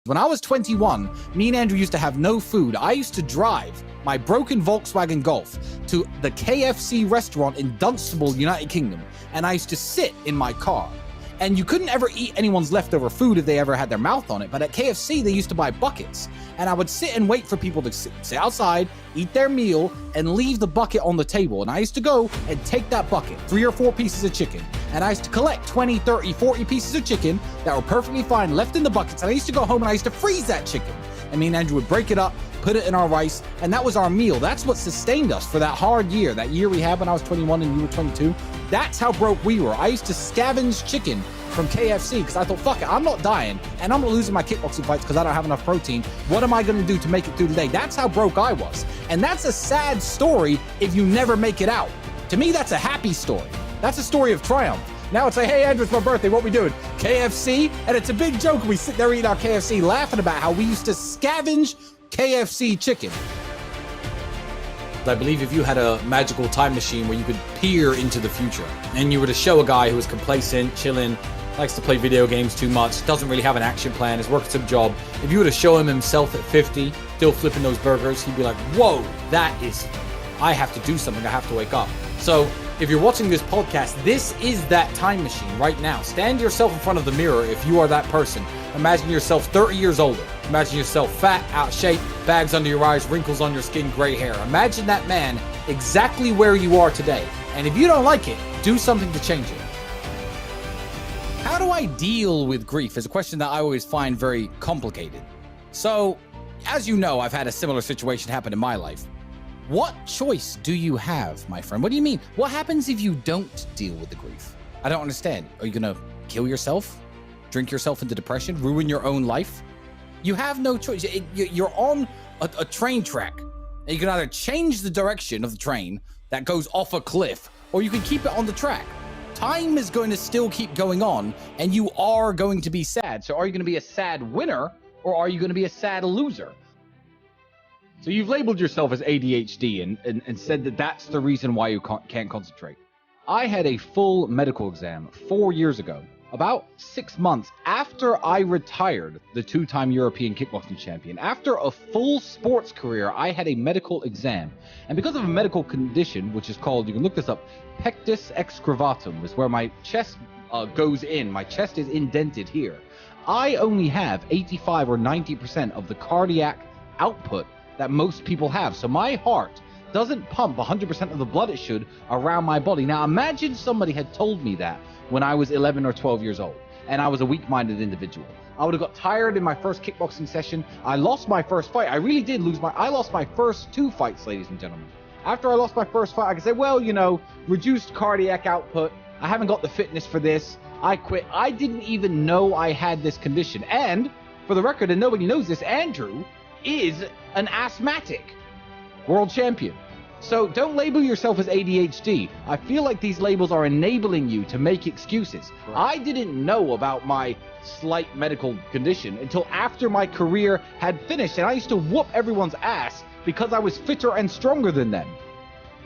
When I was 21, me and Andrew used to have no food. I used to drive my broken Volkswagen Golf to the KFC restaurant in Dunstable, United Kingdom, and I used to sit in my car. And you couldn't ever eat anyone's leftover food if they ever had their mouth on it. But at KFC, they used to buy buckets. And I would sit and wait for people to sit outside, eat their meal, and leave the bucket on the table. And I used to go and take that bucket, 3 or 4 pieces of chicken. And I used to collect 20, 30, 40 pieces of chicken that were perfectly fine, left in the buckets. And I used to go home and I used to freeze that chicken. And me and Andrew would break it up, put it in our rice, and that was our meal. That's what sustained us for that hard year, that year we had when I was 21 and you were 22. That's how broke we were. I used to scavenge chicken from KFC because I thought, fuck it, I'm not dying and I'm not losing my kickboxing fights because I don't have enough protein. What am I going to do to make it through the day? That's how broke I was. And that's a sad story if you never make it out. To me, that's a happy story. That's a story of triumph. Now it's like, hey, Andrew, it's my birthday. What we doing? KFC? And it's a big joke. We sit there eating our KFC, laughing about how we used to scavenge KFC chicken. I believe if you had a magical time machine where you could peer into the future and you were to show a guy who was complacent, chilling, likes to play video games too much, doesn't really have an action plan, is working some job, if you were to show him himself at 50, still flipping those burgers, he'd be like, whoa, I have to do something, I have to wake up. So if you're watching this podcast, this is that time machine right now. Stand yourself in front of the mirror if you are that person. Imagine yourself 30 years older. Imagine yourself fat, out of shape, bags under your eyes, wrinkles on your skin, gray hair. Imagine that man exactly where you are today. And if you don't like it, do something to change it. How do I deal with grief is a question that I always find very complicated. So, as you know, I've had a similar situation happen in my life. What choice do you have, my friend? What do you mean? What happens if you don't deal with the grief? I don't understand. Are you going to kill yourself? Drink yourself into depression? Ruin your own life? You have no choice. You're on a train track. And you can either change the direction of the train that goes off a cliff, or you can keep it on the track. Time is going to still keep going on, and you are going to be sad. So are you going to be a sad winner, or are you going to be a sad loser? So you've labeled yourself as ADHD and said that that's the reason why you can't concentrate. I had a full medical exam 4 years ago, about 6 months after I retired the 2-time European kickboxing champion. After a full sports career, I had a medical exam. And because of a medical condition, which is called, you can look this up, pectus excavatum, is where my chest goes in. My chest is indented here. I only have 85 or 90% of the cardiac output that most people have. So my heart doesn't pump 100% of the blood it should around my body. Now imagine somebody had told me that when I was 11 or 12 years old and I was a weak-minded individual. I would have got tired in my first kickboxing session. I lost my first fight. I really did I lost my first 2 fights, ladies and gentlemen. After I lost my first fight, I could say, well, you know, reduced cardiac output. I haven't got the fitness for this. I quit. I didn't even know I had this condition. And for the record, and nobody knows this, Andrew is an asthmatic world champion. So don't label yourself as ADHD. I feel like these labels are enabling you to make excuses. Right. I didn't know about my slight medical condition until after my career had finished, and I used to whoop everyone's ass because I was fitter and stronger than them.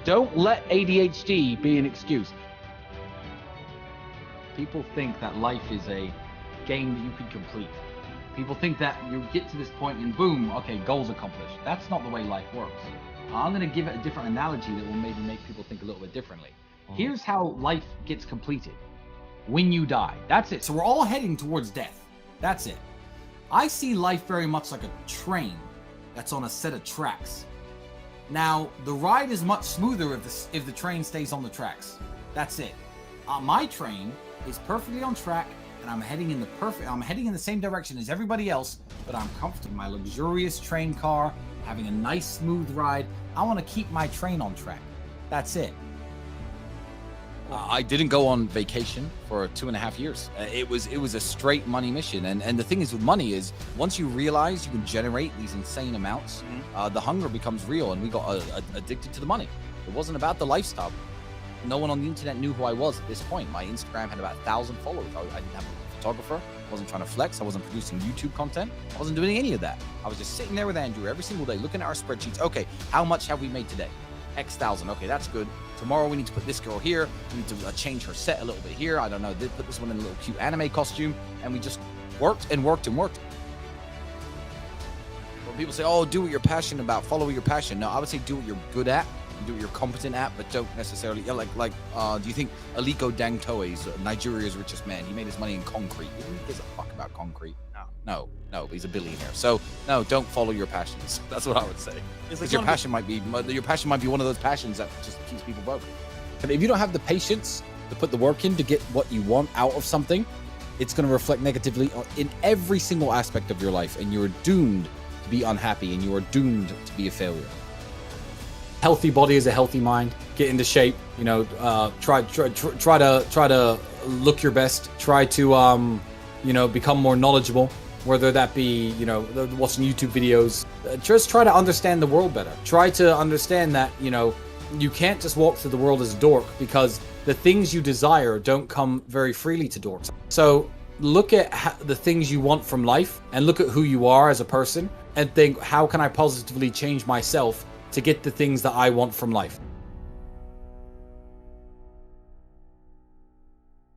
Don't let ADHD be an excuse. People think that life is a game that you can complete. People think that you get to this point and boom, okay, goals accomplished. That's not the way life works. I'm going to give it a different analogy that will maybe make people think a little bit differently. Here's how life gets completed. When you die. That's it. So we're all heading towards death. That's it. I see life very much like a train that's on a set of tracks. Now, the ride is much smoother if the train stays on the tracks. That's it. My train is perfectly on track, and I'm heading in the same direction as everybody else, but I'm comfortable in my luxurious train car, having a nice smooth ride. I want to keep my train on track. That's it. I didn't go on vacation for 2.5 years. It was a straight money mission. And the thing is with money is once you realize you can generate these insane amounts, the hunger becomes real, and we got addicted to the money. It wasn't about the lifestyle. No one on the internet knew who I was at this point. My Instagram had about 1,000 followers. I didn't have a photographer. I wasn't trying to flex. I wasn't producing YouTube content. I wasn't doing any of that. I was just sitting there with Andrew every single day, looking at our spreadsheets. Okay, how much have we made today? X thousand. Okay, that's good. Tomorrow we need to put this girl here. We need to change her set a little bit here. I don't know. Put this one in a little cute anime costume. And we just worked and worked and worked. when people say, "Oh, do what you're passionate about, follow your passion." No, I would say do what you're good at, do what you're competent at, but don't necessarily. Do you think Aliko Dangote is Nigeria's richest man? He made his money in concrete. Who gives a fuck about concrete? No, he's a billionaire. So no, don't follow your passions. That's what I would say. Because your passion might be one of those passions that just keeps people broke. But if you don't have the patience to put the work in to get what you want out of something, it's going to reflect negatively in every single aspect of your life, and you're doomed to be unhappy, and you are doomed to be a failure. Healthy body is a healthy mind. Get into shape. Try to look your best. Try to become more knowledgeable. Whether that be watching YouTube videos. Just try to understand the world better. Try to understand that you can't just walk through the world as a dork, because the things you desire don't come very freely to dorks. So look at the things you want from life, and look at who you are as a person, and think, how can I positively change myself to get the things that I want from life?